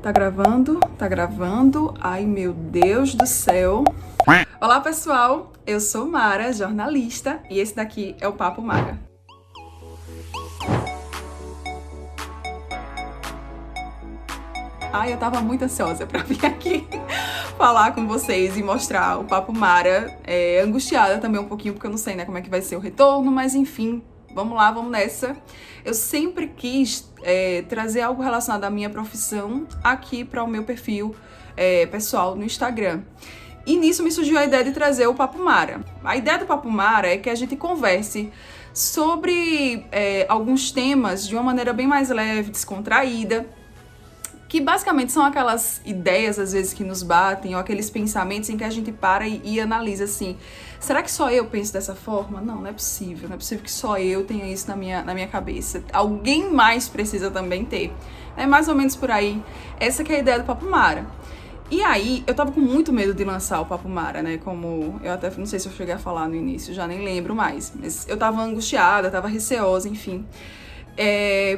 Tá gravando? Tá gravando. Ai, meu Deus do céu. Olá, pessoal. Eu sou Mara, jornalista, e esse daqui é o Papo Mara. Ai, eu tava muito ansiosa pra vir aqui falar com vocês e mostrar o Papo Mara. Angustiada também um pouquinho, porque eu não sei, né, como é que vai ser o retorno, mas enfim, vamos lá, vamos nessa. Eu sempre quis trazer algo relacionado à minha profissão aqui para o meu perfil pessoal no Instagram. E nisso me surgiu a ideia de trazer o Papo Mara. A ideia do Papo Mara é que a gente converse sobre alguns temas de uma maneira bem mais leve, descontraída, que basicamente são aquelas ideias, às vezes, que nos batem, ou aqueles pensamentos em que a gente para e analisa assim, será que só eu penso dessa forma? Não é possível, não é possível que só eu tenha isso na minha cabeça. Alguém mais precisa também ter. É mais ou menos por aí. Essa que é a ideia do Papo Mara. E aí, eu tava com muito medo de lançar o Papo Mara, né, como eu até não sei se eu cheguei a falar no início, já nem lembro mais, mas eu tava angustiada, tava receosa, enfim.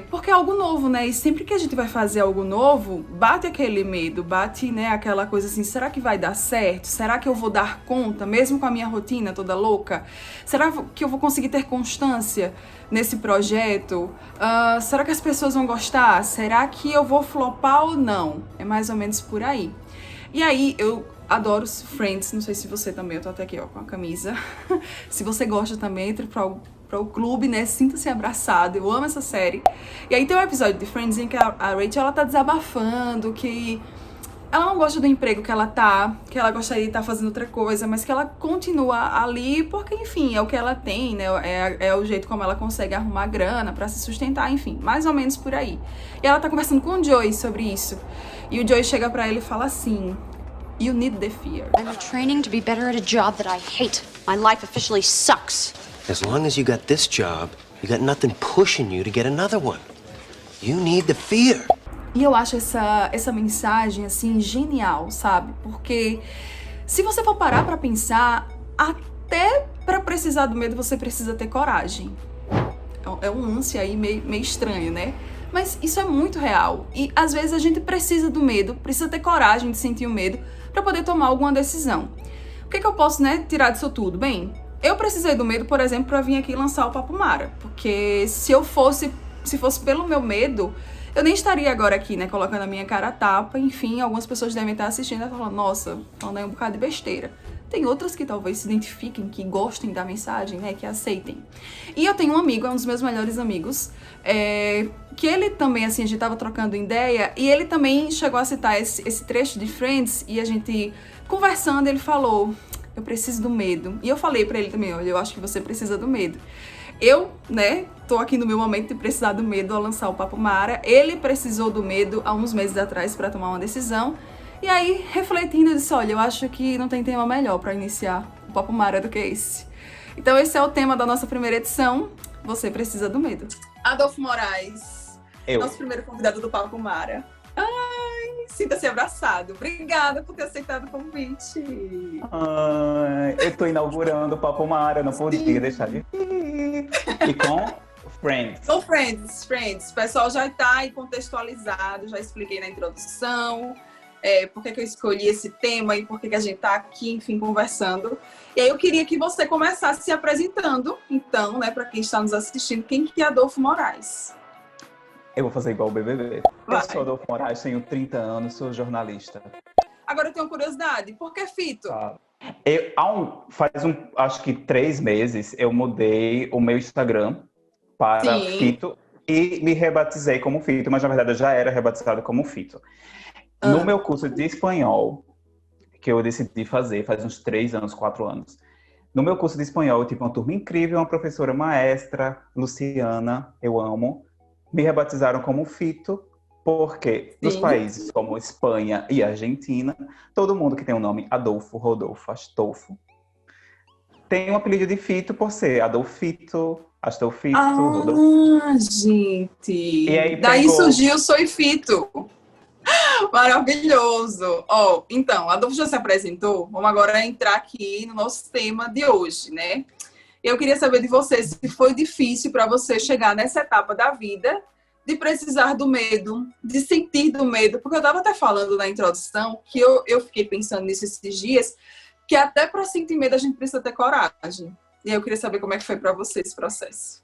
Porque é algo novo, né? E sempre que a gente vai fazer algo novo, bate aquele medo, bate, né, aquela coisa assim, será que vai dar certo? Será que eu vou dar conta, mesmo com a minha rotina toda louca? Será que eu vou conseguir ter constância nesse projeto? Será que as pessoas vão gostar? Será que eu vou flopar ou não? É mais ou menos por aí. E aí, eu adoro Friends, não sei se você também, eu tô até aqui, ó, com a camisa. Se você gosta também, entre para o clube, né? Sinta-se abraçado. Eu amo essa série. E aí tem um episódio de Friends em que a Rachel, ela tá desabafando que ela não gosta do emprego que ela tá, que ela gostaria de estar fazendo outra coisa, mas que ela continua ali porque, enfim, é o que ela tem, né? É o jeito como ela consegue arrumar grana pra se sustentar, enfim, mais ou menos por aí. E ela tá conversando com o Joey sobre isso. E o Joey chega pra ele e fala assim: You need the fear. I'm training to be better at a job that I hate. My life officially sucks. As long as you got this job, you got nothing pushing you to get another one. You need the fear. E eu acho essa mensagem, assim, genial, sabe? Porque se você for parar pra pensar, até pra precisar do medo você precisa ter coragem. É um lance aí meio estranho, né? Mas isso é muito real. E às vezes a gente precisa do medo, precisa ter coragem de sentir o medo pra poder tomar alguma decisão. O que eu posso, né, tirar disso tudo? Bem, eu precisei do medo, por exemplo, pra vir aqui lançar o Papo Mara. Porque se fosse pelo meu medo, eu nem estaria agora aqui, né, colocando a minha cara a tapa. Enfim, algumas pessoas devem estar assistindo e falando, nossa, falando aí um bocado de besteira. Tem outras que talvez se identifiquem, que gostem da mensagem, né, que aceitem. E eu tenho um amigo, é um dos meus melhores amigos, que ele também, assim, a gente tava trocando ideia, e ele também chegou a citar esse trecho de Friends, e a gente conversando, ele falou, eu preciso do medo. E eu falei pra ele também, olha, eu acho que você precisa do medo. Eu, né, tô aqui no meu momento de precisar do medo ao lançar o Papo Mara. Ele precisou do medo há uns meses atrás pra tomar uma decisão. E aí, refletindo, eu disse, olha, eu acho que não tem tema melhor pra iniciar o Papo Mara do que esse. Então esse é o tema da nossa primeira edição, Você Precisa do Medo. Adolfo Moraes, nosso primeiro convidado do Papo Mara. Ai, sinta-se abraçado. Obrigada por ter aceitado o convite. Eu tô inaugurando o Papo Mara, não podia deixar de ir. E com Friends. Com Friends. O pessoal já tá aí contextualizado, já expliquei na introdução por que eu escolhi esse tema e por que a gente tá aqui, enfim, conversando. E aí eu queria que você começasse se apresentando, então, né, para quem está nos assistindo, quem que é Adolfo Moraes? Eu vou fazer igual o BBB. Vai. Eu sou Adolfo Moraes, tenho 30 anos, sou jornalista. Agora eu tenho uma curiosidade, por que Fito? Acho que 3 meses, eu mudei o meu Instagram para Sim. Fito e me rebatizei como Fito, mas na verdade eu já era rebatizado como Fito. No meu curso de espanhol, que eu decidi fazer faz uns 3 anos, 4 anos, no meu curso de espanhol eu tive uma turma incrível, uma professora maestra, Luciana, eu amo, me rebatizaram como Fito, porque nos países como Espanha e Argentina, todo mundo que tem o nome Adolfo, Rodolfo, Astolfo, tem um apelido de Fito por ser Adolfito, Astolfito, Rodolfo. Gente! E aí daí surgiu o Soy Fito. Maravilhoso! Então, Adolfo já se apresentou, vamos agora entrar aqui no nosso tema de hoje, né? Eu queria saber de você se foi difícil para você chegar nessa etapa da vida de precisar do medo, de sentir do medo, porque eu estava até falando na introdução que eu fiquei pensando nisso esses dias, que até para sentir medo a gente precisa ter coragem. E eu queria saber como é que foi para você esse processo.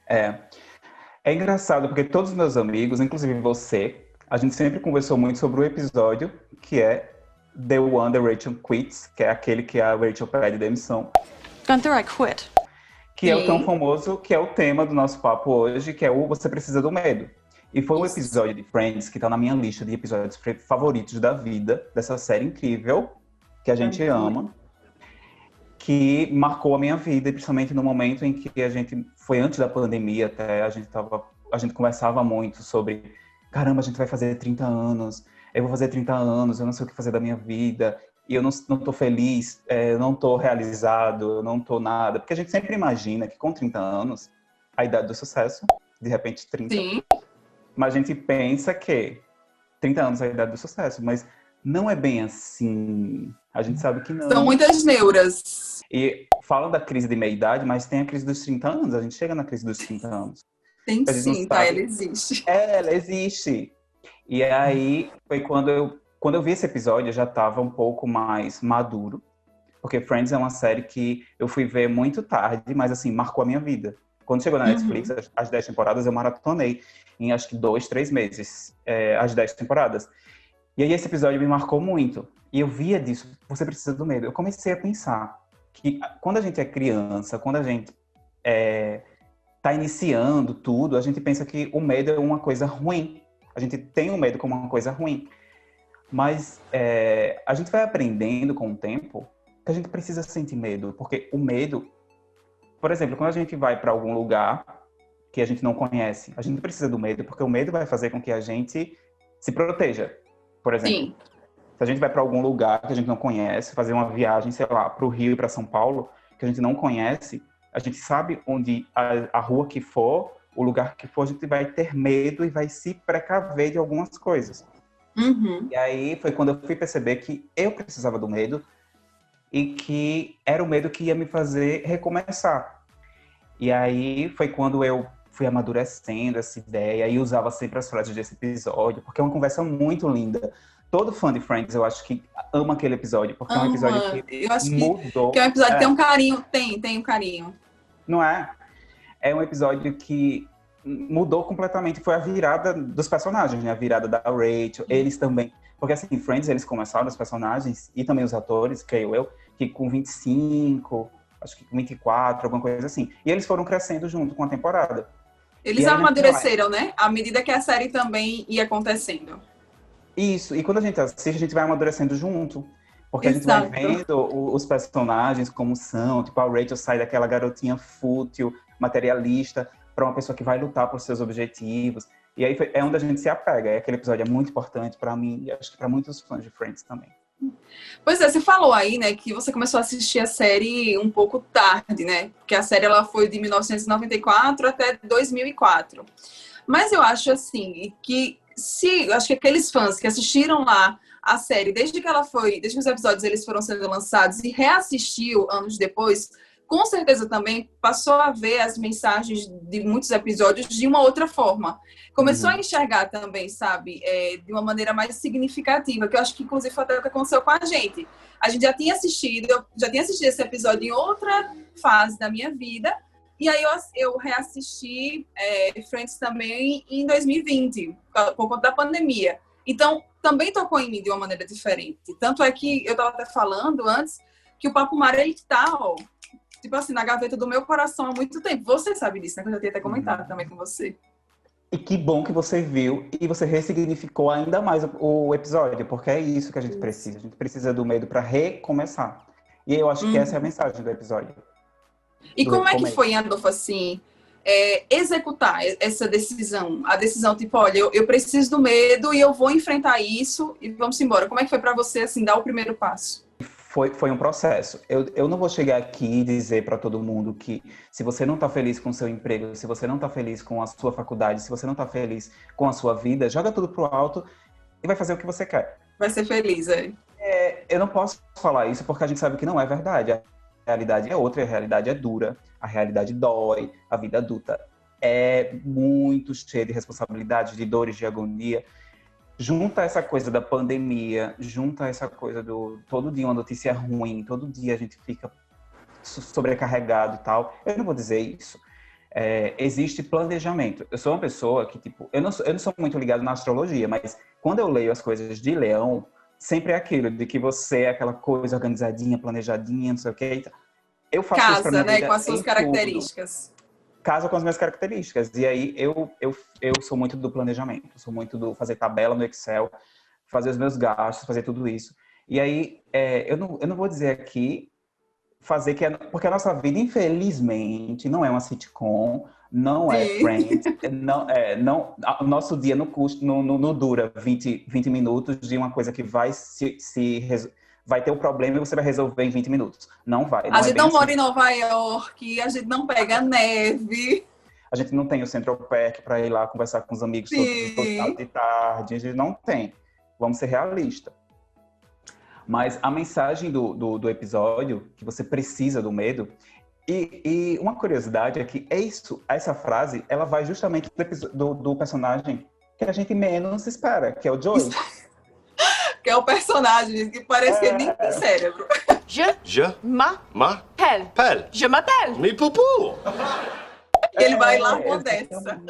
É engraçado, porque todos os meus amigos, inclusive você, a gente sempre conversou muito sobre o episódio que é The One that Rachel Quits, que é aquele que a Rachel pede demissão. Gunther, I quit. Que é o tão famoso, que é o tema do nosso papo hoje, que é o Você Precisa do Medo. E foi um episódio de Friends que tá na minha lista de episódios favoritos da vida, dessa série incrível, que a gente ama, que marcou a minha vida, principalmente no momento em que a gente, foi antes da pandemia até, a gente conversava muito sobre, caramba, a gente vai fazer 30 anos, eu vou fazer 30 anos, eu não sei o que fazer da minha vida, e eu não tô feliz, eu não tô realizado, eu não tô nada. Porque a gente sempre imagina que com 30 anos, a idade do sucesso, de repente 30. Sim. Mas a gente pensa que 30 anos é a idade do sucesso, mas não é bem assim. A gente sabe que não. São muitas neuras. E falam da crise de meia-idade, mas tem a crise dos 30 anos. A gente chega na crise dos 30 anos. Tem sim, tá? sabe. Ela existe. Ela existe. E aí, foi quando eu vi esse episódio, eu já estava um pouco mais maduro. Porque Friends é uma série que eu fui ver muito tarde, mas assim, marcou a minha vida. Quando chegou na Netflix, as 10 temporadas, eu maratonei em acho que 2, 3 meses, as 10 temporadas. E aí esse episódio me marcou muito. E eu via disso, Você Precisa do Medo. Eu comecei a pensar que quando a gente é criança, quando a gente tá iniciando tudo, a gente pensa que o medo é uma coisa ruim. A gente tem o medo como uma coisa ruim. Mas a gente vai aprendendo com o tempo que a gente precisa sentir medo. Porque o medo... Por exemplo, quando a gente vai para algum lugar que a gente não conhece, a gente precisa do medo, porque o medo vai fazer com que a gente se proteja. Por exemplo, Sim. Se a gente vai para algum lugar que a gente não conhece, fazer uma viagem, sei lá, para o Rio e para São Paulo, que a gente não conhece, a gente sabe onde a rua que for, o lugar que for, a gente vai ter medo e vai se precaver de algumas coisas. E aí foi quando eu fui perceber que eu precisava do medo e que era o medo que ia me fazer recomeçar. E aí foi quando eu fui amadurecendo essa ideia e usava sempre as frases desse episódio, porque é uma conversa muito linda. Todo fã de Friends, eu acho que ama aquele episódio, porque é um episódio que eu acho mudou. que é um episódio que tem um carinho, tem um carinho. Não é? É um episódio que mudou completamente, foi a virada dos personagens, né? A virada da Rachel, eles também. Porque assim, Friends, eles começaram, os personagens, e também os atores, creio eu, que com 25, acho que com 24, alguma coisa assim. E eles foram crescendo junto com a temporada. Eles amadureceram, né? À medida que a série também ia acontecendo. Isso, e quando a gente assiste, a gente vai amadurecendo junto. Porque Exato. a gente vai vendo os personagens como são. Tipo, a Rachel sai daquela garotinha fútil, materialista, para uma pessoa que vai lutar por seus objetivos. E aí é onde a gente se apega. Aquele episódio é muito importante para mim e acho que para muitos fãs de Friends também. Pois é, você falou aí, né, que você começou a assistir a série um pouco tarde, né? Porque a série ela foi de 1994 até 2004. Mas eu acho assim, acho que aqueles fãs que assistiram lá a série desde que os episódios eles foram sendo lançados e reassistiu anos depois, com certeza também passou a ver as mensagens de muitos episódios de uma outra forma. Começou a enxergar também, sabe, de uma maneira mais significativa, que eu acho que inclusive foi até o que aconteceu com a gente. A gente já tinha assistido esse episódio em outra fase da minha vida, e aí eu reassisti Friends também em 2020, por conta da pandemia. Então, também tocou em mim de uma maneira diferente. Tanto é que eu estava até falando antes que o Papo Mara, ele tá, tipo assim, na gaveta do meu coração há muito tempo. Você sabe disso, né? Que eu já tinha até comentado também com você. E que bom que você viu e você ressignificou ainda mais o episódio, porque é isso que a gente precisa. A gente precisa do medo para recomeçar. E eu acho que essa é a mensagem do episódio. E como é que foi, Adolfo, assim, executar essa decisão? A decisão, tipo, olha, eu preciso do medo e eu vou enfrentar isso e vamos embora. Como é que foi para você, assim, dar o primeiro passo? Foi um processo. Eu não vou chegar aqui e dizer para todo mundo que se você não está feliz com o seu emprego, se você não está feliz com a sua faculdade, se você não está feliz com a sua vida, joga tudo pro alto e vai fazer o que você quer. Vai ser feliz, Eu não posso falar isso porque a gente sabe que não é verdade. A realidade é outra, a realidade é dura, a realidade dói, a vida adulta é muito cheia de responsabilidade, de dores, de agonia. Junta essa coisa da pandemia, junta essa coisa do todo dia uma notícia ruim, todo dia a gente fica sobrecarregado e tal. Eu não vou dizer isso. Existe planejamento. Eu sou uma pessoa que, tipo, eu não sou muito ligado na astrologia, mas quando eu leio as coisas de Leão, sempre é aquilo de que você é aquela coisa organizadinha, planejadinha, não sei o quê. Eu faço isso pra minha Casa, né? vida Com as suas em características. tudo. Casa com as minhas características. E aí eu sou muito do planejamento, sou muito do fazer tabela no Excel, fazer os meus gastos, fazer tudo isso. E aí eu não vou dizer aqui fazer porque a nossa vida, infelizmente, não é uma sitcom, não é Sim. Friends, o nosso dia não dura 20 minutos de uma coisa que vai ter o problema e você vai resolver em 20 minutos. Não vai. A Não é gente bem não mora assim. em Nova York, a gente não pega neve. A gente não tem o Central Park para ir lá conversar com os amigos todo Sim. de tarde. A gente não tem. Vamos ser realistas. Mas a mensagem do episódio, que você precisa do medo, e uma curiosidade é que essa frase, ela vai justamente do personagem que a gente menos espera, que é o Joey. Que é o personagem que parece que ele nem tem cérebro. Je m'appelle. Pelle. Je m'appelle. Me pupu. E ele vai lá com dessa.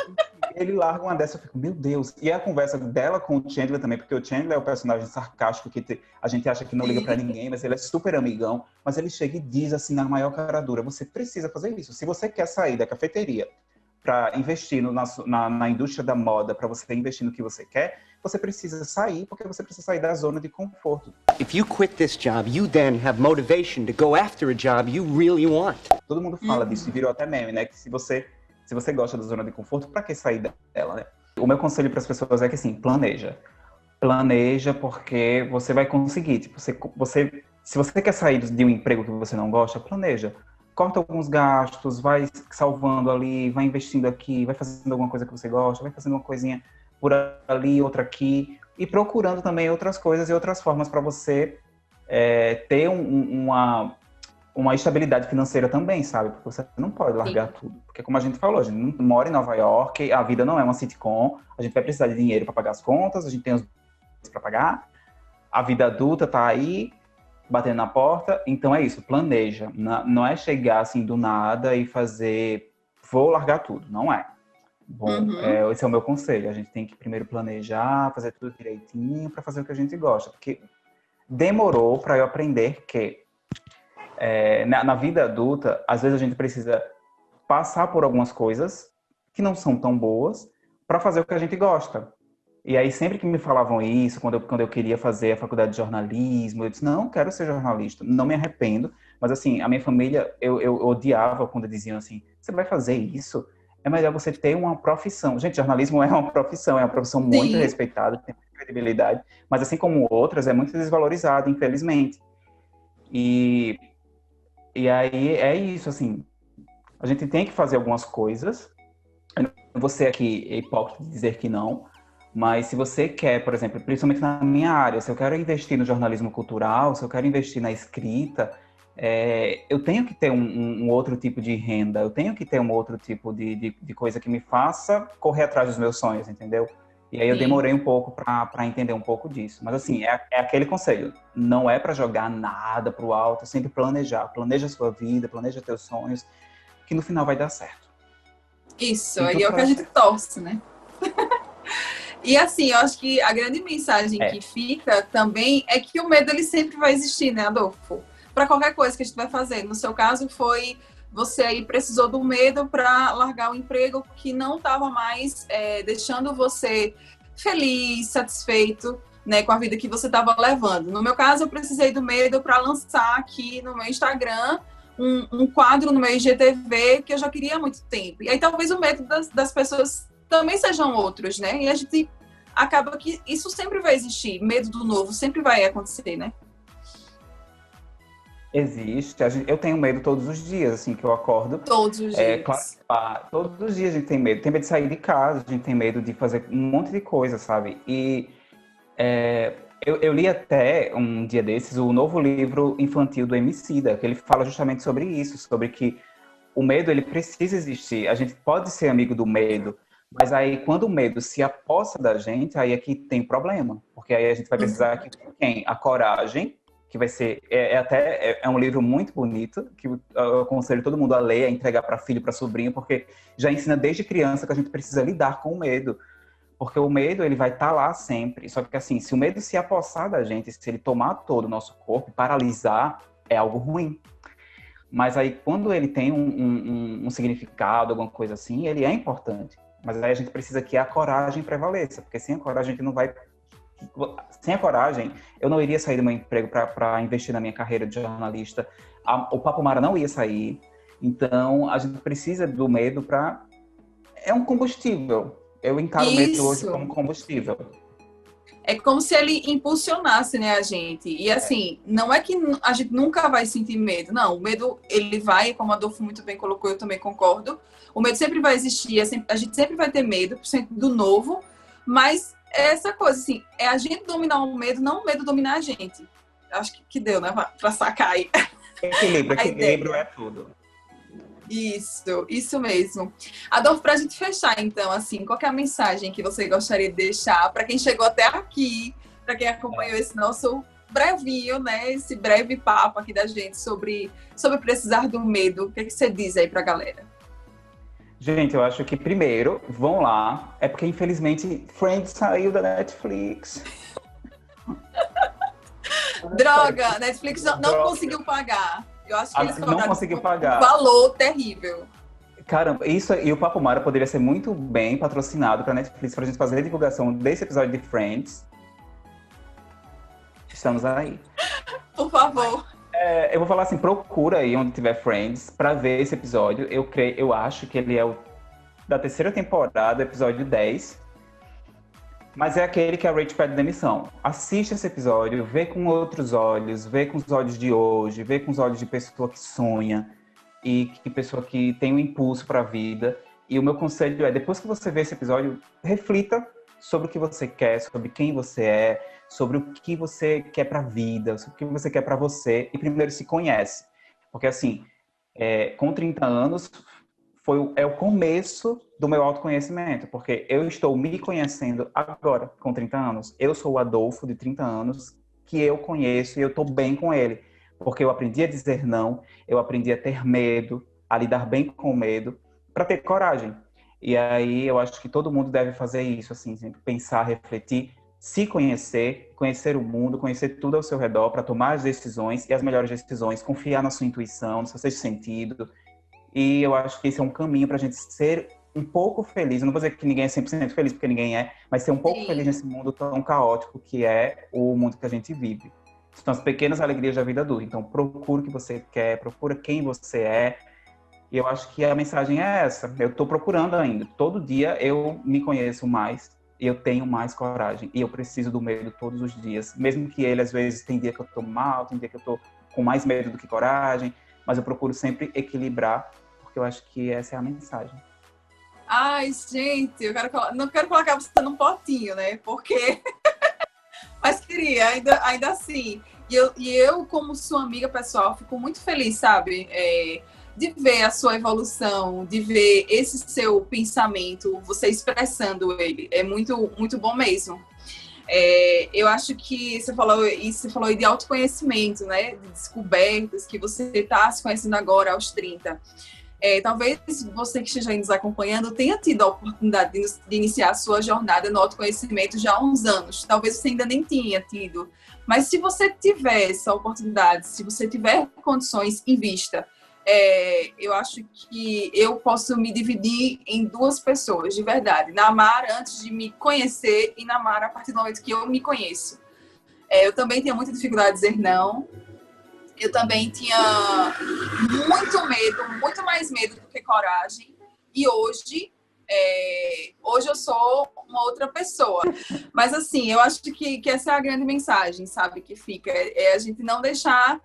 Ele larga uma dessa, eu fico, meu Deus. E a conversa dela com o Chandler também, porque o Chandler é o personagem sarcástico que a gente acha que não liga pra ninguém, mas ele é super amigão. Mas ele chega e diz assim, na maior cara dura, você precisa fazer isso. Se você quer sair da cafeteria para investir na indústria da moda, para você investir no que você quer, você precisa sair, porque você precisa sair da zona de conforto. If you quit this job, you then have motivation to go after a job you really want. Todo mundo fala disso, e virou até meme, né? Que se você gosta da zona de conforto, para que sair dela, né? O meu conselho para as pessoas é que, assim, planeja. Planeja porque você vai conseguir. Tipo, se você quer sair de um emprego que você não gosta, planeja. Corta alguns gastos, vai salvando ali, vai investindo aqui, vai fazendo alguma coisa que você gosta, vai fazendo uma coisinha por ali, outra aqui, e procurando também outras coisas e outras formas para você ter uma estabilidade financeira também, sabe? Porque você não pode largar tudo. Porque como a gente falou, a gente não mora em Nova York, a vida não é uma sitcom, a gente vai precisar de dinheiro para pagar as contas, a gente tem os para pagar, a vida adulta tá aí, batendo na porta, então é isso, planeja. Não é chegar assim do nada e fazer, vou largar tudo, não é. Bom, esse é o meu conselho, a gente tem que primeiro planejar, fazer tudo direitinho para fazer o que a gente gosta, porque demorou para eu aprender que na vida adulta, às vezes a gente precisa passar por algumas coisas que não são tão boas para fazer o que a gente gosta. E aí, sempre que me falavam isso, quando eu queria fazer a faculdade de jornalismo, eu disse, não, quero ser jornalista, não me arrependo. Mas, assim, a minha família, eu odiava quando diziam assim, você vai fazer isso? É melhor você ter uma profissão. Gente, jornalismo é uma profissão muito respeitada, tem muita credibilidade, mas, assim como outras, é muito desvalorizada, infelizmente. E aí, é isso, assim, a gente tem que fazer algumas coisas. Eu não vou ser aqui hipócrita de dizer que não, mas se você quer, por exemplo, principalmente na minha área, se eu quero investir no jornalismo cultural, se eu quero investir na escrita, eu tenho que ter um outro tipo de renda, eu tenho que ter um outro tipo de coisa que me faça correr atrás dos meus sonhos, entendeu? E aí eu demorei um pouco para entender um pouco disso. Mas assim, é aquele conselho, não é para jogar nada pro alto, é sempre planejar. Planeja a sua vida, planeja teus sonhos, que no final vai dar certo. Isso, aí é o que a gente torce, né? E assim, eu acho que a grande mensagem que fica também é que o medo ele sempre vai existir, né, Adolfo? Para qualquer coisa que a gente vai fazer. No seu caso foi você aí precisou do medo para largar o emprego que não estava mais deixando você feliz, satisfeito, né, com a vida que você estava levando. No meu caso, eu precisei do medo para lançar aqui no meu Instagram um quadro no meu IGTV que eu já queria há muito tempo. E aí talvez o medo das pessoas também sejam outros, né? E a gente acaba que isso sempre vai existir. Medo do novo sempre vai acontecer, né? Existe. Eu tenho medo todos os dias, assim, que eu acordo. Todos os dias. Claro, todos os dias a gente tem medo. Tem medo de sair de casa, a gente tem medo de fazer um monte de coisa, sabe? E eu li até um dia desses o novo livro infantil do Emicida, que ele fala justamente sobre isso, sobre que o medo, ele precisa existir. A gente pode ser amigo do medo, mas aí quando o medo se apossa da gente, aí é que tem problema. Porque aí a gente vai precisar que quem? A coragem, que vai ser... É um livro muito bonito, que eu aconselho todo mundo a ler, a entregar para filho, para sobrinho, porque já ensina desde criança que a gente precisa lidar com o medo. Porque o medo, ele vai estar lá sempre. Só que assim, se o medo se apossar da gente, se ele tomar todo o nosso corpo, paralisar, é algo ruim. Mas aí, quando ele tem um significado, alguma coisa assim, ele é importante. Mas aí a gente precisa que a coragem prevaleça. Porque sem a coragem, a gente não vai... Sem a coragem, eu não iria sair do meu emprego para investir na minha carreira de jornalista. O Papo Mara não ia sair. Então, a gente precisa do medo para... É um combustível. Eu encaro o medo hoje como combustível. É como se ele impulsionasse, né, a gente. E assim, não é que a gente nunca vai sentir medo. Não, o medo, ele vai, como a Adolfo muito bem colocou, eu também concordo. O medo sempre vai existir, a gente sempre vai ter medo, sempre do novo. Mas é essa coisa, assim, é a gente dominar o medo, não o medo dominar a gente. Acho que deu, né, pra sacar aí. Equilíbrio é tudo. Isso mesmo. Adolfo, pra gente fechar, então, assim, qual que é a mensagem que você gostaria de deixar para quem chegou até aqui, para quem acompanhou esse nosso brevinho, né, esse breve papo aqui da gente sobre precisar do medo? O que é que você diz aí pra galera? Gente, eu acho que primeiro, vão lá, é porque infelizmente Friends saiu da Netflix. Droga, Netflix não conseguiu pagar. Eu acho que eles não conseguiu pagar. Um valor terrível. Caramba, isso e o Papo Mara poderia ser muito bem patrocinado para Netflix para a gente fazer a divulgação desse episódio de Friends. Estamos aí. Por favor. Eu vou falar assim, procura aí onde tiver Friends para ver esse episódio. Eu acho que ele é o da terceira temporada, episódio 10. Mas é aquele que a Rachel pede demissão. Assiste esse episódio, vê com outros olhos, vê com os olhos de hoje, vê com os olhos de pessoa que sonha e que pessoa que tem um impulso para a vida. E o meu conselho é, depois que você vê esse episódio, reflita sobre o que você quer, sobre quem você é, sobre o que você quer para a vida, sobre o que você quer para você. E primeiro se conhece. Porque assim, com 30 anos... é o começo do meu autoconhecimento, porque eu estou me conhecendo agora, com 30 anos. Eu sou o Adolfo, de 30 anos, que eu conheço e eu estou bem com ele. Porque eu aprendi a dizer não, eu aprendi a ter medo, a lidar bem com o medo, para ter coragem. E aí eu acho que todo mundo deve fazer isso, assim, sempre pensar, refletir, se conhecer, conhecer o mundo, conhecer tudo ao seu redor, para tomar as decisões, e as melhores decisões, confiar na sua intuição, no seu sexto sentido. E eu acho que esse é um caminho para a gente ser um pouco feliz. Eu não vou dizer que ninguém é 100% feliz, porque ninguém é, mas ser um pouco feliz nesse mundo tão caótico que é o mundo que a gente vive. São as pequenas alegrias da vida adulta. Então, procura o que você quer, procura quem você é. E eu acho que a mensagem é essa. Eu estou procurando ainda. Todo dia eu me conheço mais e eu tenho mais coragem. E eu preciso do medo todos os dias. Mesmo que ele, às vezes, tem dia que eu estou mal, tem dia que eu estou com mais medo do que coragem. Mas eu procuro sempre equilibrar, porque eu acho que essa é a mensagem. Ai, gente, não quero colocar você num potinho, né? Porque... Mas queria, ainda assim. E eu, como sua amiga pessoal, fico muito feliz, sabe? De ver a sua evolução, de ver esse seu pensamento, você expressando ele. É muito, muito bom mesmo. Eu acho que você falou de autoconhecimento, né? De descobertas, que você está se conhecendo agora aos 30. Talvez você que esteja aí nos acompanhando tenha tido a oportunidade de iniciar a sua jornada no autoconhecimento já há uns anos. Talvez você ainda nem tenha tido. Mas se você tiver essa oportunidade, se você tiver condições em vista, eu acho que eu posso me dividir em duas pessoas, de verdade. Na Mara, antes de me conhecer, e na Mara, a partir do momento que eu me conheço. Eu também tinha muita dificuldade de dizer não. Eu também tinha muito medo, muito mais medo do que coragem. E hoje eu sou uma outra pessoa. Mas, assim, eu acho que essa é a grande mensagem, sabe? Que fica. A gente não deixar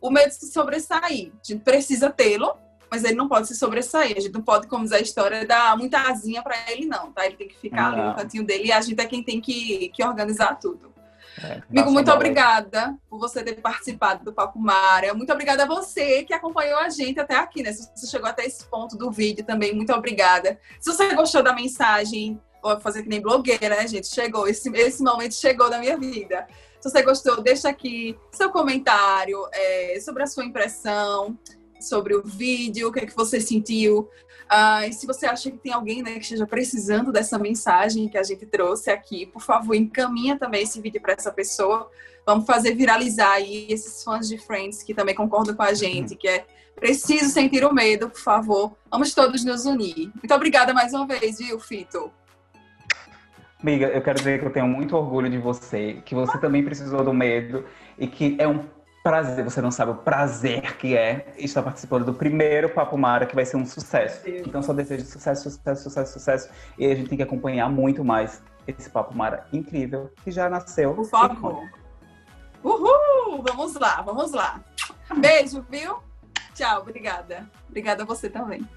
o medo se sobressair. A gente precisa tê-lo, mas ele não pode se sobressair. A gente não pode, como diz a história, dar muita asinha para ele, não, tá? Ele tem que ficar ali no cantinho dele e a gente é quem tem que organizar tudo. Amigo, muito bola. obrigada por você ter participado do Papo Mara. Muito obrigada a você que acompanhou a gente até aqui, né? Se você chegou até esse ponto do vídeo também, muito obrigada. Se você gostou da mensagem, vou fazer que nem blogueira, né, gente? Chegou, esse momento chegou na minha vida. Se você gostou, deixa aqui seu comentário sobre a sua impressão, sobre o vídeo, o que é que você sentiu. E se você acha que tem alguém, né, que esteja precisando dessa mensagem que a gente trouxe aqui, por favor, encaminha também esse vídeo para essa pessoa. Vamos fazer viralizar aí esses fãs de Friends que também concordam com a gente, que é preciso sentir o medo, por favor. Vamos todos nos unir. Muito obrigada mais uma vez, viu, Fito? Amiga, eu quero dizer que eu tenho muito orgulho de você, que você também precisou do medo e que é um prazer, você não sabe o prazer que é estar participando do primeiro Papo Mara, que vai ser um sucesso. Então só desejo sucesso, sucesso, sucesso, sucesso. E a gente tem que acompanhar muito mais esse Papo Mara incrível, que já nasceu. Por favor. Uhul! Vamos lá, vamos lá. Beijo, viu? Tchau, obrigada. Obrigada a você também.